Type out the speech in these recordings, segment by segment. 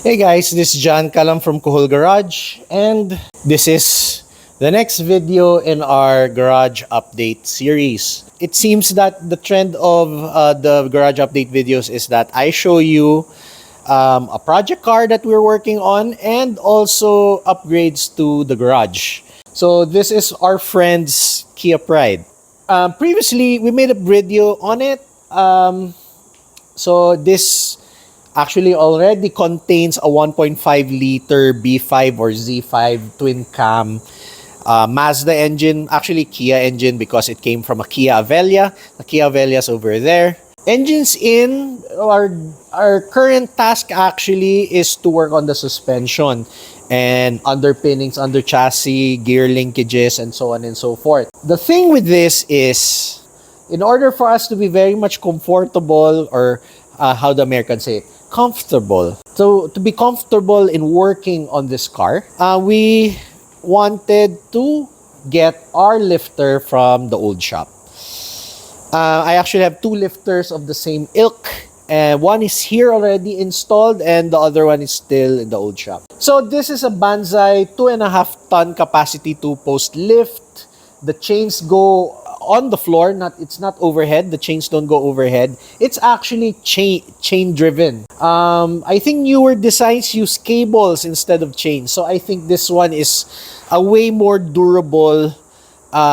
Hey guys, this is John Kalam from Kuhol Garage, and this is the next video in our garage update series. It seems that the trend of the garage update videos is that I show you a project car that we're working on and also upgrades to the garage. So this is our friend's Kia Pride. Previously, we made a video on it. So this actually already contains a 1.5 liter B5 or Z5 twin cam Mazda engine, actually Kia engine because it came from a Kia Avelia. The Kia Avelia's over there. Engines in, our current task actually is to work on the suspension and underpinnings, under chassis, gear linkages, and so on and so forth. The thing with this is, in order for us to be very much comfortable, or how the Americans say it, comfortable. So to be comfortable in working on this car, we wanted to get our lifter from the old shop. I actually have two lifters of the same ilk, and one is here already installed and the other one is still in the old shop. So this is a Banzai 2.5 ton capacity 2-post lift. The chains go on the floor, it's not overhead. The chains don't go overhead. It's actually chain driven. I think newer designs use cables instead of chains. So I think this one is a way more durable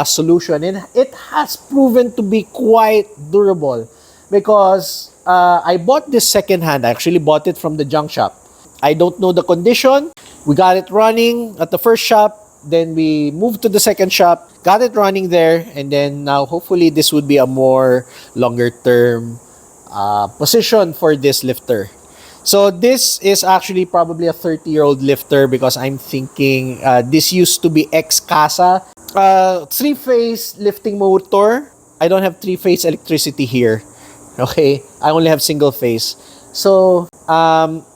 solution, and it has proven to be quite durable because I bought this secondhand. I actually bought it from the junk shop. I don't know the condition. We got it running at the first shop. Then we moved to the second shop, got it running there, and then now hopefully this would be a more longer term position for this lifter. So this is actually probably a 30-year-old lifter because I'm thinking this used to be ex-Casa. 3-phase lifting motor. I don't have 3-phase electricity here. Okay, I only have single phase. So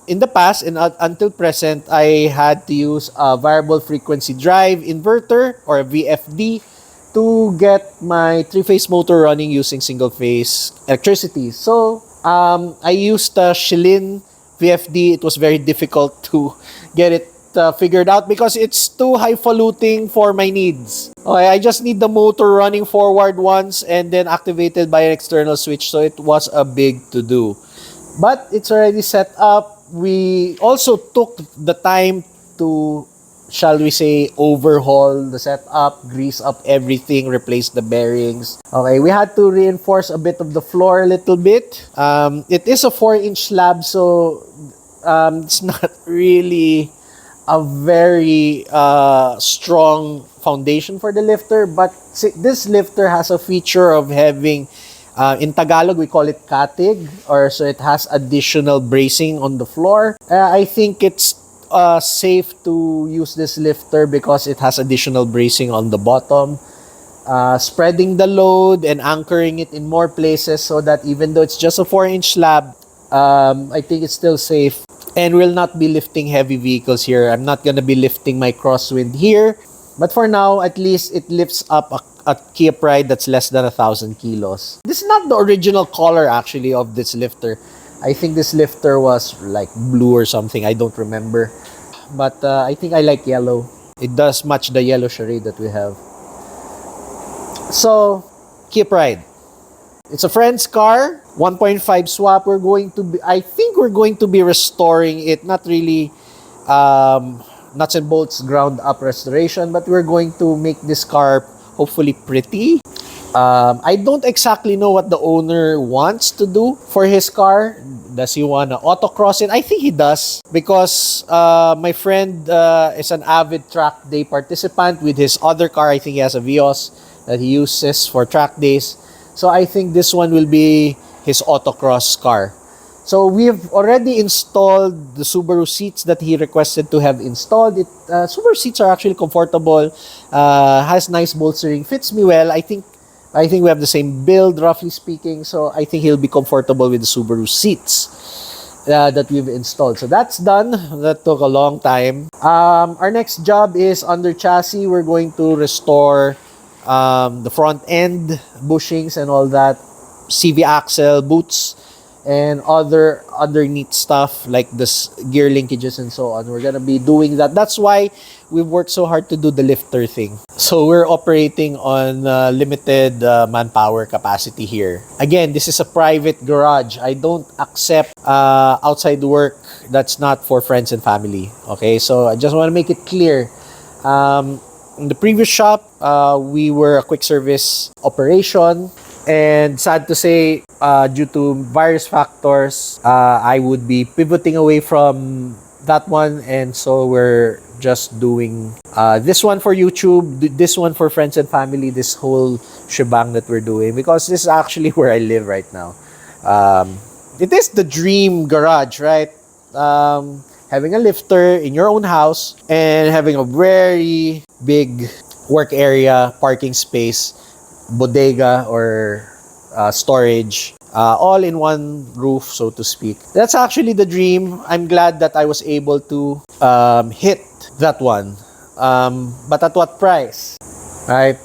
in the past, until present, I had to use a variable frequency drive inverter or a VFD to get my 3-phase motor running using single phase electricity. So I used a Schilin VFD. It was very difficult to get it figured out because it's too highfalutin for my needs. Okay, I just need the motor running forward once and then activated by an external switch. So it was a big to do. But it's already set up. We also took the time to, shall we say, overhaul the setup, grease up everything, replace the bearings. Okay, we had to reinforce a bit of the floor a little bit. It is a 4-inch slab, so it's not really a very strong foundation for the lifter. But this lifter has a feature of having, in Tagalog, we call it katig, or so it has additional bracing on the floor. I think it's safe to use this lifter because it has additional bracing on the bottom, spreading the load and anchoring it in more places so that even though it's just a 4-inch slab, I think it's still safe and will not be lifting heavy vehicles here. I'm not going to be lifting my crosswind here, but for now, at least it lifts up a Kia Pride that's less than 1,000 kilos. This is not the original color actually of this lifter. I think this lifter was like blue or something. I don't remember. But I think I like yellow. It does match the yellow charade that we have. So, Kia Pride. It's a friend's car. 1.5 swap. I think we're going to be restoring it. Not really nuts and bolts ground up restoration, but we're going to make this car hopefully pretty. I don't exactly know what the owner wants to do for his car. Does he want to autocross it? I think he does because my friend is an avid track day participant with his other car. I think he has a Vios that he uses for track days. So I think this one will be his autocross car. So we've already installed the Subaru seats that he requested to have installed. Subaru seats are actually comfortable, has nice bolstering, fits me well. I think we have the same build, roughly speaking. So I think he'll be comfortable with the Subaru seats that we've installed. So that's done. That took a long time. Our next job is under chassis. We're going to restore the front end bushings and all that, CV axle, boots, and other underneath stuff like this gear linkages and so on. We're gonna be doing that. That's why we've worked so hard to do the lifter thing. So we're operating on limited manpower capacity here. Again, this is a private garage. I don't accept outside work that's not for friends and family. Okay, so I just want to make it clear. In the previous shop, we were a quick service operation. And sad to say, due to various factors, I would be pivoting away from that one. And so we're just doing this one for YouTube, this one for friends and family, this whole shebang that we're doing. Because this is actually where I live right now. It is the dream garage, right? Having a lifter in your own house and having a very big work area, parking space, bodega or storage, all in one roof, so to speak. That's actually the dream. I'm glad that I was able to hit that one. But at what price? Right?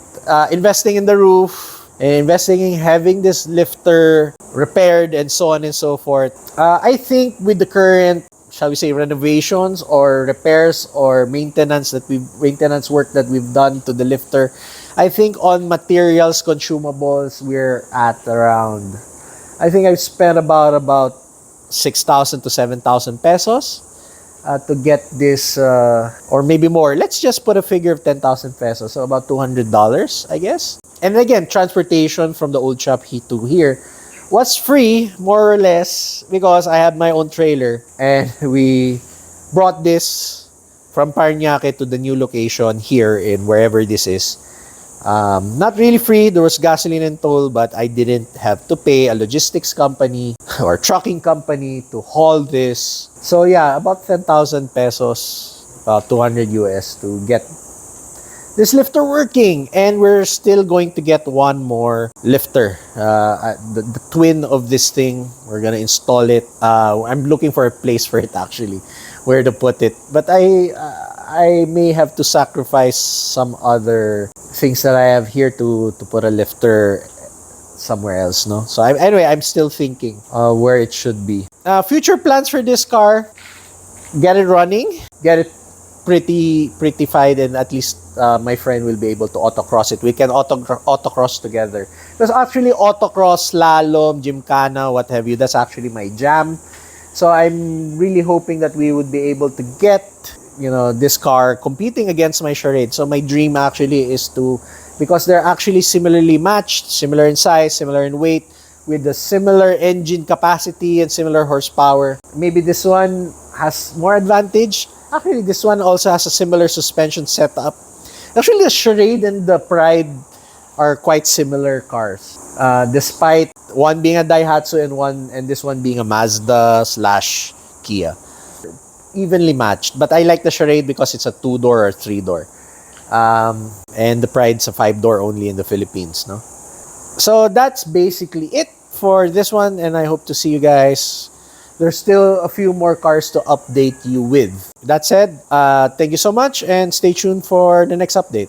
Investing in the roof, investing in having this lifter repaired and so on and so forth. I think with the current, shall we say, renovations or repairs or maintenance work that we've done to the lifter, I think on materials, consumables, we're at around, I think I've spent about 6,000 to 7,000 pesos to get this, or maybe more. Let's just put a figure of 10,000 pesos, so about $200, I guess. And again, transportation from the old shop to here was free, more or less, because I had my own trailer. And we brought this from Parañaque to the new location here in wherever this is. Not really free. There was gasoline and toll, but I didn't have to pay a logistics company or trucking company to haul this. So yeah, about 10,000 pesos, about 200 US to get this lifter working. And we're still going to get one more lifter, the twin of this thing. We're gonna install it. I'm looking for a place for it, actually, where to put it, but I may have to sacrifice some other things that I have here to put a lifter somewhere else, no? So anyway, I'm still thinking where it should be. Future plans for this car: get it running, get it prettified, and at least my friend will be able to autocross it. We can autocross together. Because actually autocross, slalom, gymkhana, what have you, that's actually my jam. So I'm really hoping that we would be able to get, this car competing against my Charade. So my dream actually is to, because they're actually similarly matched, similar in size, similar in weight, with a similar engine capacity and similar horsepower. Maybe this one has more advantage. Actually, this one also has a similar suspension setup. Actually, the Charade and the Pride are quite similar cars. Despite one being a Daihatsu and this one being a Mazda / Kia. Evenly matched. But I like the Charade because it's a 2-door or 3-door. And the Pride's a 5-door only in the Philippines, no? So that's basically it for this one, and I hope to see you guys. There's still a few more cars to update you with. That said, thank you so much, and stay tuned for the next update.